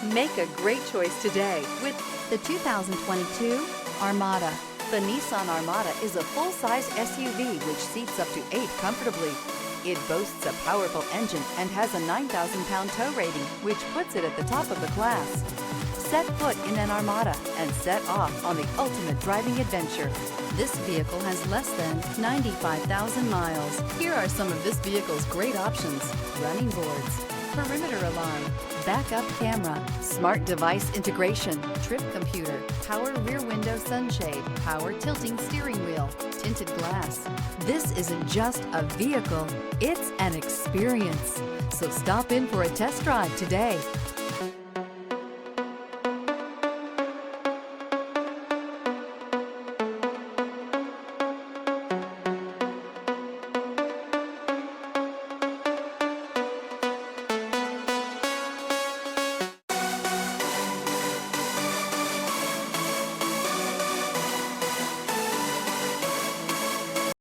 Make a great choice today with the 2022 Armada. The Nissan Armada is a full-size SUV which seats up to 8 comfortably. It boasts a powerful engine and has a 9,000-pound tow rating, which puts it at the top of the class. Set foot in an Armada and set off on the ultimate driving adventure. This vehicle has less than 95,000 miles. Here are some of this vehicle's great options: running boards, perimeter alarm, backup camera, smart device integration, trip computer, power rear window sunshade, power tilting steering wheel, tinted glass. This isn't just a vehicle, it's an experience. So stop in for a test drive today.